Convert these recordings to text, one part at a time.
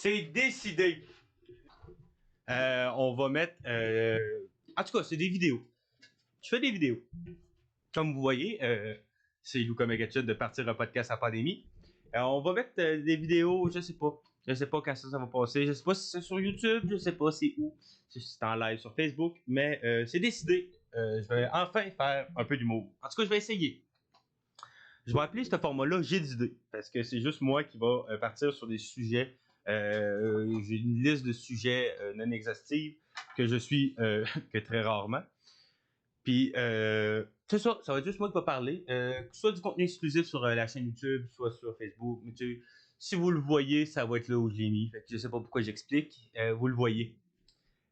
C'est décidé. On va mettre... En tout cas, c'est des vidéos. Je fais des vidéos. Comme vous voyez, c'est Lou comme habitude de partir un podcast à pandémie. On va mettre des vidéos, je sais pas. Je sais pas quand ça va passer. Je sais pas si c'est sur YouTube, je sais pas c'est où. Si c'est en live sur Facebook, mais c'est décidé. Je vais enfin faire un peu d'humour. En tout cas, je vais essayer. Je vais appeler ce format-là J'ai d'idées, parce que c'est juste moi qui va partir sur des sujets. J'ai une liste de sujets non exhaustive que je suis que très rarement. Puis c'est ça va être juste moi qui va parler. Soit du contenu exclusif sur la chaîne YouTube, soit sur Facebook. Mais si vous le voyez, ça va être là où je l'ai mis. Fait que je sais pas pourquoi j'explique. Vous le voyez.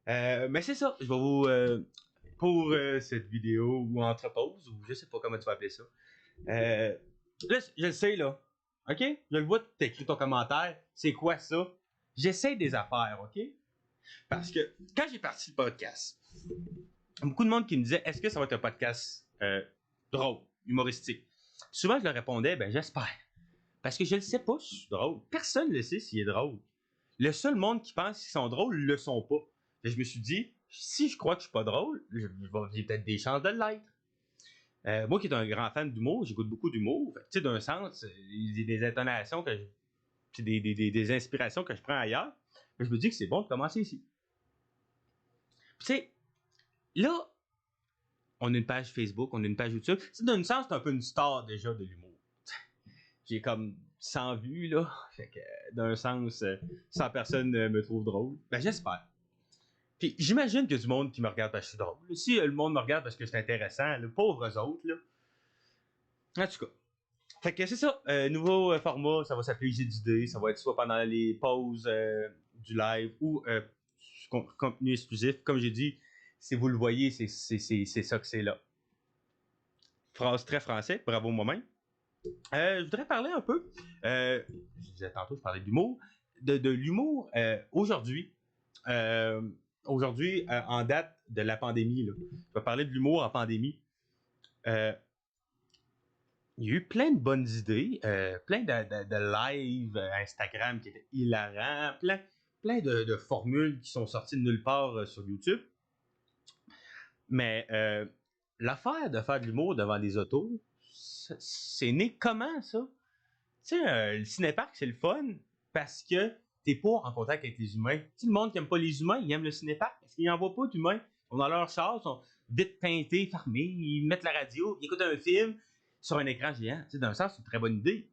Mais c'est ça. Je vais vous pour cette vidéo ou entre pauses, ou je sais pas comment tu vas appeler ça. Là, je le sais là. OK? Je le vois, tu écrit ton commentaire. C'est quoi ça? J'essaie des affaires, OK? Parce que quand j'ai parti le podcast, beaucoup de monde qui me disait est-ce que ça va être un podcast drôle, humoristique? Souvent, je leur répondais ben j'espère. Parce que je ne sais pas si je suis drôle. Personne ne sait s'il est drôle. Le seul monde qui pense qu'ils sont drôles le sont pas. Et je me suis dit, si je crois que je suis pas drôle, j'ai peut-être des chances de l'être. Moi qui est un grand fan d'humour, j'écoute beaucoup d'humour. Tu sais, d'un sens, il y a des intonations c'est des inspirations que je prends ailleurs. Mais je me dis que c'est bon de commencer ici. Tu sais, là, on a une page Facebook, on a une page YouTube. C'est d'un sens, c'est un peu une star déjà de l'humour. J'ai comme 100 vues, là. Fait que, d'un sens, 100 personnes me trouvent drôle. Ben, j'espère. Puis, j'imagine qu'il y a du monde qui me regarde parce que je suis drôle. Si le monde me regarde parce que c'est intéressant, les pauvres autres, là. En tout cas. Fait que c'est ça. Nouveau format, ça va s'appeler J'ai d'idées. Ça va être soit pendant les pauses du live ou contenu exclusif. Comme j'ai dit, si vous le voyez, c'est ça que c'est là. Phrase très français, bravo moi-même. Je voudrais parler un peu, je disais tantôt, je parlais d'humour, de l'humour aujourd'hui. Aujourd'hui, en date de la pandémie, là, je vais parler de l'humour en pandémie. Il y a eu plein de bonnes idées, plein de lives Instagram qui étaient hilarants, plein de formules qui sont sorties de nulle part sur YouTube. Mais l'affaire de faire de l'humour devant des autos, c'est né comment, ça? Tu sais, le cinéparc, c'est le fun parce que t'es pas en contact avec les humains. Tu sais, le monde qui aime pas les humains, il aime le cinéparc parce qu'ils n'en voient pas d'humains. Ils sont dans leur char, ils sont vite peintés, fermés, ils mettent la radio, ils écoutent un film sur un écran géant. Tu sais, d'un sens, c'est une très bonne idée.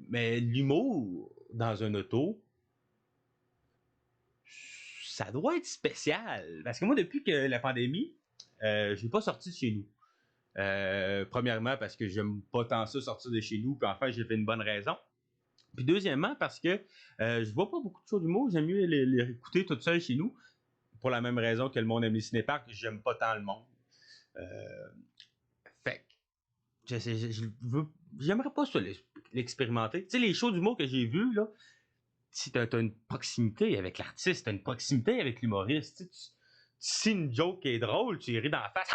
Mais l'humour dans un auto, ça doit être spécial. Parce que moi, depuis que la pandémie, j'ai pas sorti de chez nous. Premièrement, parce que j'aime pas tant ça sortir de chez nous, puis enfin, j'ai fait une bonne raison. Puis deuxièmement, parce que je vois pas beaucoup de shows d'humour, j'aime mieux les écouter tout seul chez nous, pour la même raison que le monde aime les cinéparcs, j'aime pas tant le monde. Fait que, j'aimerais pas ça l'expérimenter. Tu sais, les shows d'humour que j'ai vus, là, si t'as une proximité avec l'artiste, t'as une proximité avec l'humoriste, si une joke est drôle, tu y ris dans la face,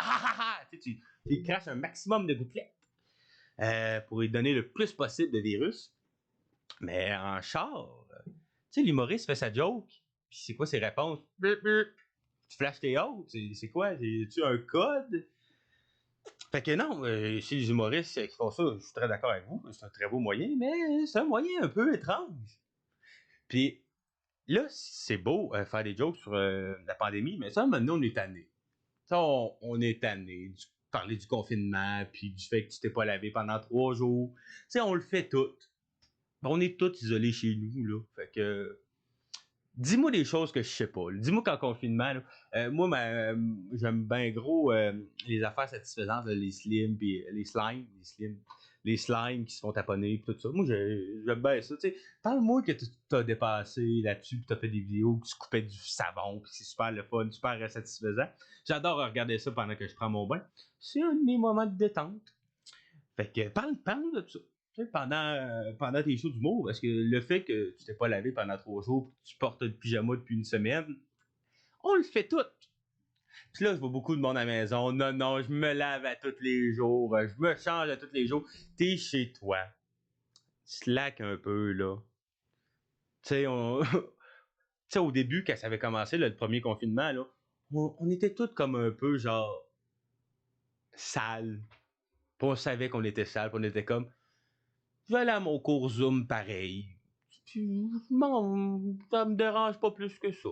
tu craches un maximum de gouttelettes pour lui donner le plus possible de virus. Mais en char, tu sais, l'humoriste fait sa joke, puis c'est quoi ses réponses? Tu flashes tes autres, c'est quoi? Tu un code? Fait que non, chez les humoristes qui font ça, je suis très d'accord avec vous, c'est un très beau moyen, mais c'est un moyen un peu étrange. Puis là, c'est beau faire des jokes sur la pandémie, mais ça, maintenant, on est tanné. Ça, on est tanné de parler du confinement, puis du fait que tu t'es pas lavé pendant 3 jours. Tu sais, on le fait tout. On est tous isolés chez nous, là. Fait que dis-moi des choses que je sais pas. Dis-moi qu'en confinement, là, moi, j'aime bien gros les affaires satisfaisantes, là, les slimes, puis les slimes qui se font taponner, pis tout ça. Moi, j'aime bien ça. Tu sais, parle-moi que t'as dépassé là-dessus, pis t'as fait des vidéos où tu coupais du savon, pis c'est super le fun, super satisfaisant. J'adore regarder ça pendant que je prends mon bain. C'est un de mes moments de détente. Fait que parle-nous de ça. Tu sais, pendant tes shows d'humour, parce que le fait que tu t'es pas lavé pendant 3 jours, que tu portes le pyjama depuis une semaine, on le fait tout. Puis là, je vois beaucoup de monde à la maison. Non, je me lave à tous les jours. Je me change à tous les jours. T'es chez toi. Slack un peu, là. Tu sais, tu sais, au début, quand ça avait commencé, là, le premier confinement, là, on était tous comme un peu, genre, sales. Puis on savait qu'on était sales, puis on était comme, je vais aller à mon cours Zoom pareil. Puis, ça me dérange pas plus que ça.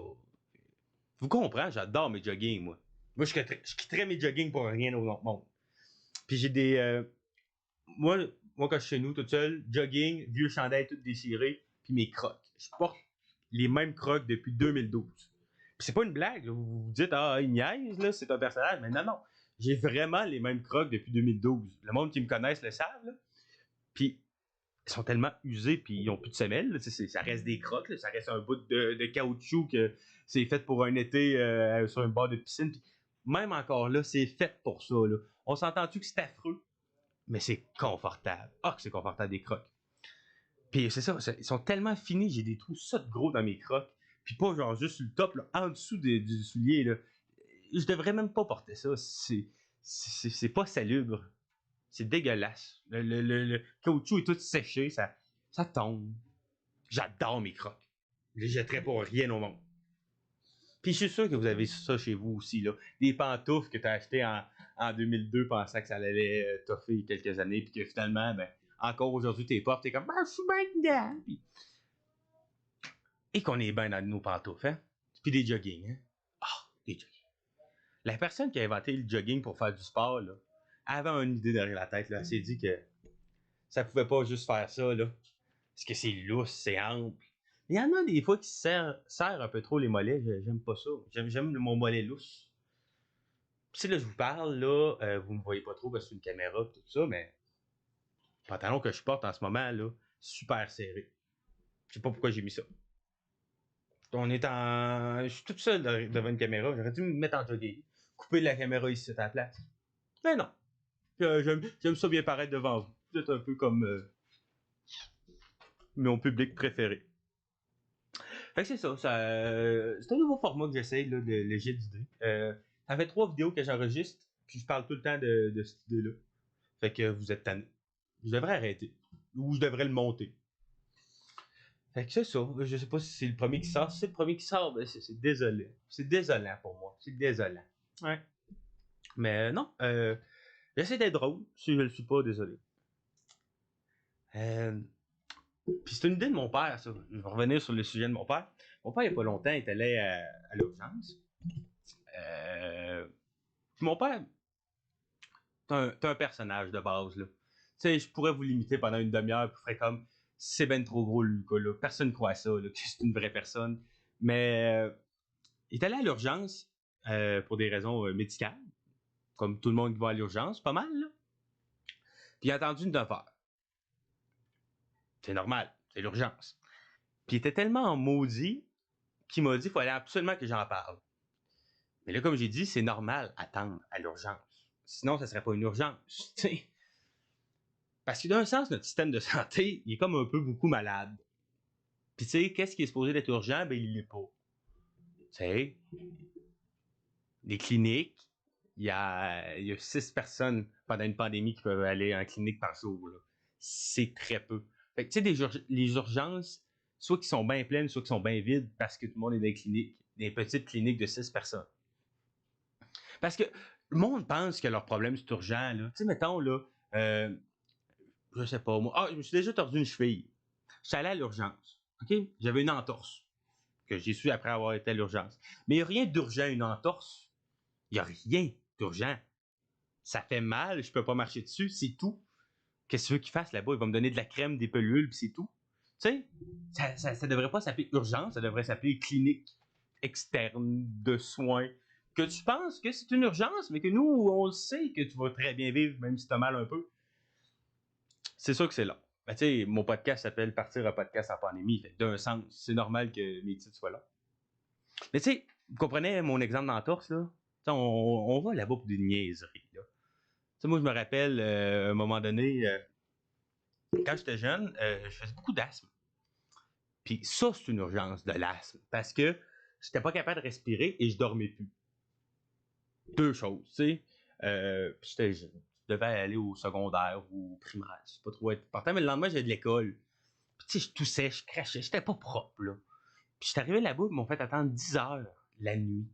Vous comprenez, j'adore mes joggings, moi. Moi, je quitterais mes joggings pour rien au monde. Puis j'ai des... moi, quand je suis chez nous, tout seul, jogging, vieux chandail tout déchiré, puis mes crocs. Je porte les mêmes crocs depuis 2012. Puis c'est pas une blague, là. Vous vous dites, ah, il niaise, là, c'est un personnage. Mais non, non. J'ai vraiment les mêmes crocs depuis 2012. Le monde qui me connaisse le savent, là. Puis ils sont tellement usés, puis ils ont plus de semelles. Là. Ça reste des crocs, là. Ça reste un bout de caoutchouc que c'est fait pour un été sur un bord de piscine. Puis même encore là, c'est fait pour ça. Là. On s'entend-tu que c'est affreux? Mais c'est confortable. Ah, que c'est confortable des crocs. Puis c'est ça, ils sont tellement finis, j'ai des trous ça de gros dans mes crocs. Puis pas genre juste sur le top, là, en dessous du soulier. Là. Je devrais même pas porter ça. C'est pas salubre. C'est dégueulasse. Le caoutchouc est tout séché, ça tombe. J'adore mes crocs. Je les jetterais pour rien au monde. Puis je suis sûr que vous avez ça chez vous aussi, là. Des pantoufles que tu as achetées en 2002 pensant que ça allait toffer quelques années, puis que finalement, ben, encore aujourd'hui, t'es portes, t'es comme, ah, je suis bien dedans. Et qu'on est bien dans nos pantoufles, hein. Puis des joggings, hein. Ah, des joggings. La personne qui a inventé le jogging pour faire du sport, là, avait une idée derrière la tête, là. Elle s'est dit que ça pouvait pas juste faire ça, là. Parce que c'est lousse, c'est ample. Il y en a des fois qui serrent un peu trop les mollets. J'aime pas ça. J'aime mon mollet lousse. Puis là, je vous parle, là, vous me voyez pas trop parce que c'est une caméra et tout ça, mais le pantalon que je porte en ce moment, là, super serré. Je sais pas pourquoi j'ai mis ça. Je suis tout seul devant une caméra. J'aurais dû me mettre en jogging. Couper la caméra ici à la place. Mais non. J'aime ça bien paraître devant vous. Vous êtes un peu comme mon public préféré. Fait que c'est ça. C'est un nouveau format que j'essaye, là, de léger d'idées. Ça fait 3 vidéos que j'enregistre, puis je parle tout le temps de cette idée-là. Fait que vous êtes tanné. Je devrais arrêter. Ou je devrais le monter. Fait que c'est ça. Je sais pas si c'est le premier qui sort. Si c'est le premier qui sort, ben c'est désolé. C'est désolant pour moi. C'est désolant. Ouais. Mais non. J'essaie d'être drôle. Si je le suis pas, désolé. Puis c'est une idée de mon père, ça. Je vais revenir sur le sujet de mon père. Mon père, il n'y a pas longtemps, il est allé à l'urgence. Mon père, t'es un personnage de base, là. Tu sais, je pourrais vous limiter pendant une demi-heure, puis ferais comme, c'est ben trop gros, le gars, là. Personne ne croit ça, là, que c'est une vraie personne. Mais il est allé à l'urgence pour des raisons médicales, comme tout le monde qui va à l'urgence, pas mal, là. Puis il a attendu une demi-heure. C'est normal, c'est l'urgence. Puis il était tellement maudit qu'il m'a dit qu'il fallait absolument que j'en parle. Mais là, comme j'ai dit, c'est normal attendre à l'urgence. Sinon, ça serait pas une urgence, tu sais. Parce que d'un sens, notre système de santé, il est comme un peu beaucoup malade. Puis tu sais, qu'est-ce qui est supposé d'être urgent? Ben, il l'est pas. Tu sais, les cliniques, il y a 6 personnes pendant une pandémie qui peuvent aller en clinique par jour. Là. C'est très peu. Fait que tu sais, les urgences, soit qui sont bien pleines, soit qui sont bien vides parce que tout le monde est dans les cliniques, des petites cliniques de 6 personnes. Parce que le monde pense que leur problème c'est urgent. Tu sais, mettons, là, je sais pas, moi. Ah, je me suis déjà tordu une cheville. Je suis allé à l'urgence. OK? J'avais une entorse que j'ai su après avoir été à l'urgence. Mais il n'y a rien d'urgent, une entorse. Il n'y a rien d'urgent. Ça fait mal, je peux pas marcher dessus, c'est tout. Qu'est-ce que tu veux qu'il fasse là-bas? Il va me donner de la crème, des pelules, puis c'est tout. Tu sais, ça devrait pas s'appeler urgence, ça devrait s'appeler clinique externe de soins. Que tu penses que c'est une urgence, mais que nous, on le sait que tu vas très bien vivre, même si tu as mal un peu. C'est sûr que c'est là. Ben, tu sais, mon podcast s'appelle Partir un podcast en pandémie. Fait d'un sens, c'est normal que mes titres soient là. Mais tu sais, vous comprenez mon exemple d'entorse, là? On va là-bas pour des niaiseries, là. Tu sais, moi, je me rappelle, à un moment donné, quand j'étais jeune, je faisais beaucoup d'asthme. Puis ça, c'est une urgence de l'asthme. Parce que j'étais pas capable de respirer et je dormais plus. 2 choses, tu sais. Puis je devais aller au secondaire ou au primaire. C'est pas trop important, mais le lendemain, j'avais de l'école. Puis tu sais, je toussais, je crachais, j'étais pas propre, là. Puis j'étais arrivé là-bas, ils m'ont fait attendre 10 heures la nuit.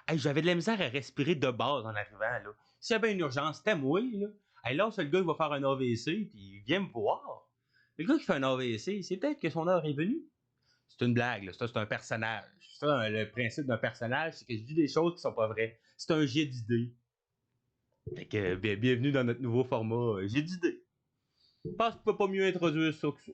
Hey, j'avais de la misère à respirer de base en arrivant, là. S'il y avait une urgence, c'était moi, là. Hey, là, c'est le gars qui va faire un AVC, puis il vient me voir. Le gars qui fait un AVC, c'est peut-être que son heure est venue. C'est une blague, là. Ça, c'est un personnage. Ça, le principe d'un personnage, c'est que je dis des choses qui sont pas vraies. C'est un jet d'idées. Fait que, bienvenue dans notre nouveau format, jet d'idées. Je pense qu'on peut pas mieux introduire ça que ça.